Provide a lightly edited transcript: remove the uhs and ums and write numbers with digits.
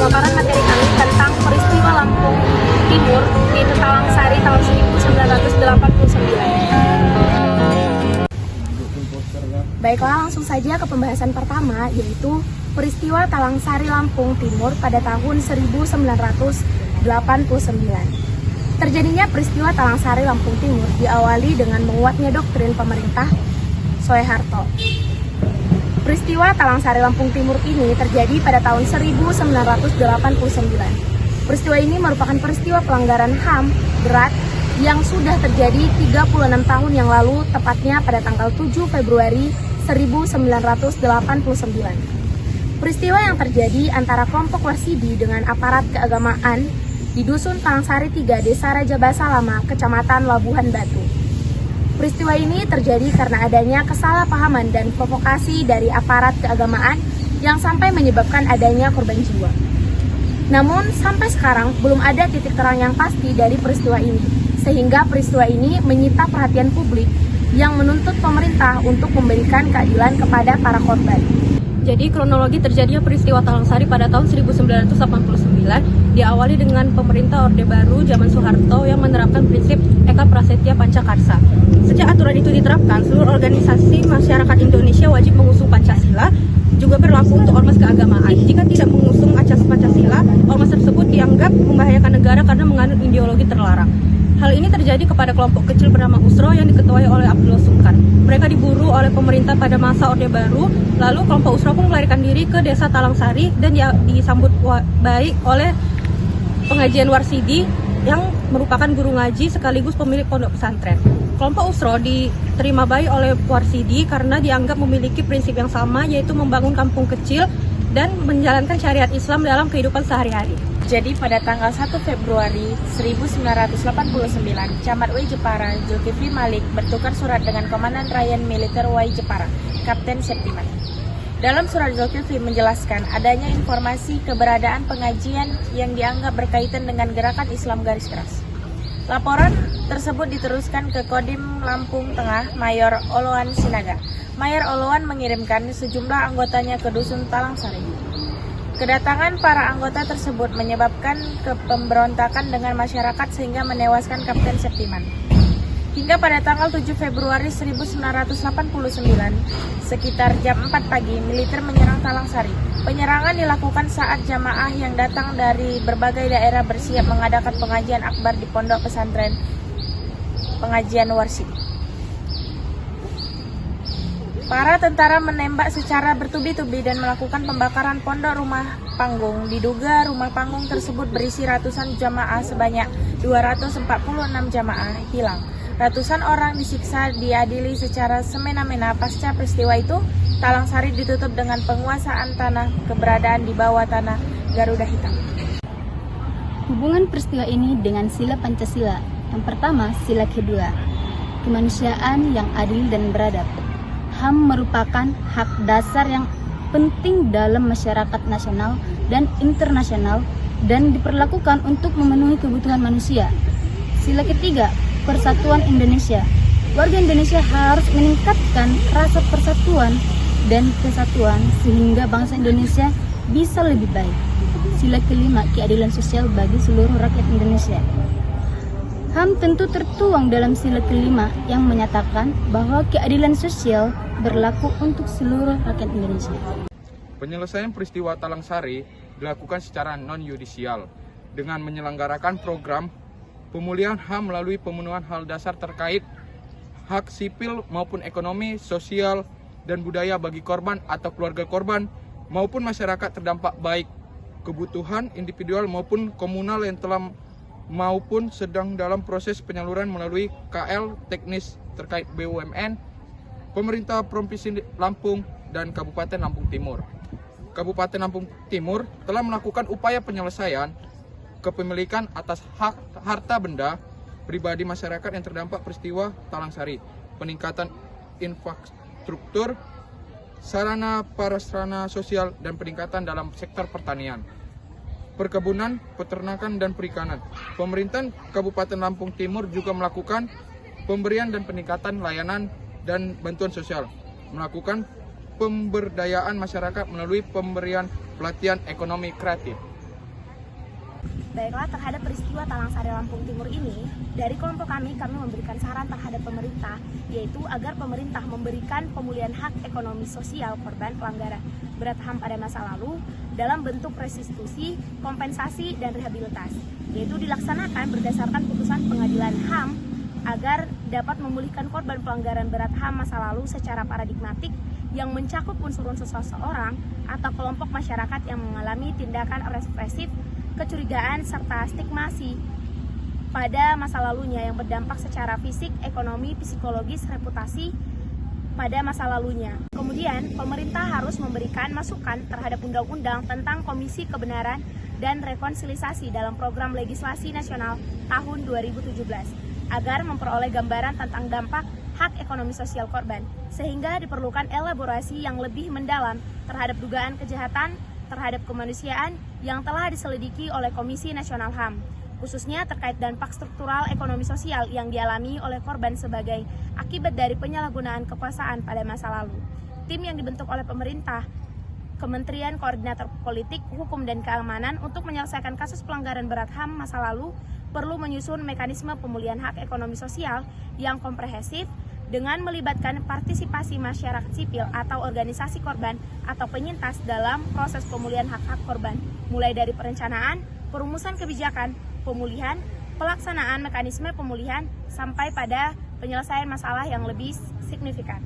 pemaparan materi kami tentang peristiwa Lampung Timur di Talangsari tahun 1989. Baiklah, langsung saja ke pembahasan pertama, yaitu peristiwa Talangsari Lampung Timur pada tahun 1989. Terjadinya peristiwa Talangsari Lampung Timur diawali dengan menguatnya doktrin pemerintah Soeharto. Peristiwa Talangsari Lampung Timur ini terjadi pada tahun 1989. Peristiwa ini merupakan peristiwa pelanggaran HAM berat yang sudah terjadi 36 tahun yang lalu, tepatnya pada tanggal 7 Februari 1989. Peristiwa yang terjadi antara kelompok Warsidi dengan aparat keagamaan di Dusun Talangsari 3, Desa Raja Basa Lama, Kecamatan Labuhan Batu. Peristiwa ini terjadi karena adanya kesalahpahaman dan provokasi dari aparat keagamaan yang sampai menyebabkan adanya korban jiwa. Namun sampai sekarang belum ada titik terang yang pasti dari peristiwa ini, sehingga peristiwa ini menyita perhatian publik yang menuntut pemerintah untuk memberikan keadilan kepada para korban. Jadi kronologi terjadinya peristiwa Talangsari pada tahun 1989 diawali dengan pemerintah Orde Baru zaman Soeharto yang menerapkan prinsip Eka Prasetya Pancakarsa. Sejak aturan itu diterapkan, seluruh organisasi masyarakat Indonesia wajib mengusung Pancasila, juga berlaku untuk ormas keagamaan. Jika tidak mengusung asas Pancasila, ormas tersebut dianggap membahayakan negara karena mengandung ideologi terlarang. Hal ini terjadi kepada kelompok kecil bernama Usro yang diketuai oleh Abdullah Sungkar. Mereka diburu oleh pemerintah pada masa Orde Baru, lalu kelompok Usro pun melarikan diri ke desa Talangsari dan disambut baik oleh pengajian Warsidi yang merupakan guru ngaji sekaligus pemilik pondok pesantren. Kelompok Usro diterima baik oleh Warsidi karena dianggap memiliki prinsip yang sama, yaitu membangun kampung kecil dan menjalankan syariat Islam dalam kehidupan sehari-hari. Jadi pada tanggal 1 Februari 1989, Camat UI Jepara, Zulkifli Malik bertukar surat dengan Komandan Ryan Militer UI Jepara, Kapten Septiman. Dalam surat Zulkifli menjelaskan adanya informasi keberadaan pengajian yang dianggap berkaitan dengan gerakan Islam garis keras. Laporan tersebut diteruskan ke Kodim Lampung Tengah, Mayor Oloan Sinaga. Mayor Oloan mengirimkan sejumlah anggotanya ke Dusun Talangsari. Kedatangan para anggota tersebut menyebabkan pemberontakan dengan masyarakat sehingga menewaskan Kapten Septiman. Hingga pada tanggal 7 Februari 1989, sekitar jam 4 pagi, militer menyerang Talangsari. Penyerangan dilakukan saat jamaah yang datang dari berbagai daerah bersiap mengadakan pengajian akbar di pondok pesantren pengajian Warsidi. Para tentara menembak secara bertubi-tubi dan melakukan pembakaran pondok rumah panggung. Diduga rumah panggung tersebut berisi ratusan jamaah, sebanyak 246 jamaah hilang. Ratusan orang disiksa, diadili secara semena-mena. Pasca peristiwa itu, Talangsari ditutup dengan penguasaan tanah, keberadaan di bawah tanah Garuda Hitam. Hubungan peristiwa ini dengan sila Pancasila. Yang pertama, sila kedua, kemanusiaan yang adil dan beradab. HAM merupakan hak dasar yang penting dalam masyarakat nasional dan internasional dan diperlakukan untuk memenuhi kebutuhan manusia. Sila ketiga, persatuan Indonesia. Warga Indonesia harus meningkatkan rasa persatuan dan kesatuan sehingga bangsa Indonesia bisa lebih baik. Sila kelima, keadilan sosial bagi seluruh rakyat Indonesia. HAM tentu tertuang dalam sila kelima yang menyatakan bahwa keadilan sosial berlaku untuk seluruh rakyat Indonesia. Penyelesaian peristiwa Talangsari dilakukan secara non-yudisial dengan menyelenggarakan program pemulihan HAM melalui pemenuhan hal dasar terkait hak sipil maupun ekonomi, sosial, dan budaya bagi korban atau keluarga korban maupun masyarakat terdampak, baik kebutuhan individual maupun komunal yang telah maupun sedang dalam proses penyaluran melalui KL teknis terkait BUMN, pemerintah Provinsi Lampung, dan Kabupaten Lampung Timur. Kabupaten Lampung Timur telah melakukan upaya penyelesaian kepemilikan atas hak harta benda pribadi masyarakat yang terdampak peristiwa Talangsari, peningkatan infrastruktur, sarana prasarana sosial, dan peningkatan dalam sektor pertanian, perkebunan, peternakan, dan perikanan. Pemerintah Kabupaten Lampung Timur juga melakukan pemberian dan peningkatan layanan dan bantuan sosial, melakukan pemberdayaan masyarakat melalui pemberian pelatihan ekonomi kreatif. Baiklah, terhadap peristiwa Talang Sari Lampung Timur ini, dari kelompok kami memberikan saran terhadap pemerintah, yaitu agar pemerintah memberikan pemulihan hak ekonomi sosial korban pelanggaran berat HAM pada masa lalu dalam bentuk restitusi, kompensasi, dan rehabilitasi, yaitu dilaksanakan berdasarkan putusan pengadilan HAM agar dapat memulihkan korban pelanggaran berat HAM masa lalu secara paradigmatik yang mencakup unsur-unsur seseorang atau kelompok masyarakat yang mengalami tindakan represif, kecurigaan, serta stigmasi pada masa lalunya yang berdampak secara fisik, ekonomi, psikologis, reputasi pada masa lalunya. Kemudian, pemerintah harus memberikan masukan terhadap undang-undang tentang Komisi Kebenaran dan Rekonsiliasi dalam program legislasi nasional tahun 2017 agar memperoleh gambaran tentang dampak hak ekonomi sosial korban, sehingga diperlukan elaborasi yang lebih mendalam terhadap dugaan kejahatan terhadap kemanusiaan yang telah diselidiki oleh Komisi Nasional HAM, khususnya terkait dampak struktural ekonomi sosial yang dialami oleh korban sebagai akibat dari penyalahgunaan kekuasaan pada masa lalu. Tim yang dibentuk oleh pemerintah, Kementerian Koordinator Politik, Hukum, dan Keamanan untuk menyelesaikan kasus pelanggaran berat HAM masa lalu perlu menyusun mekanisme pemulihan hak ekonomi sosial yang komprehensif dengan melibatkan partisipasi masyarakat sipil atau organisasi korban atau penyintas dalam proses pemulihan hak-hak korban, mulai dari perencanaan, perumusan kebijakan, pemulihan, pelaksanaan mekanisme pemulihan, sampai pada penyelesaian masalah yang lebih signifikan.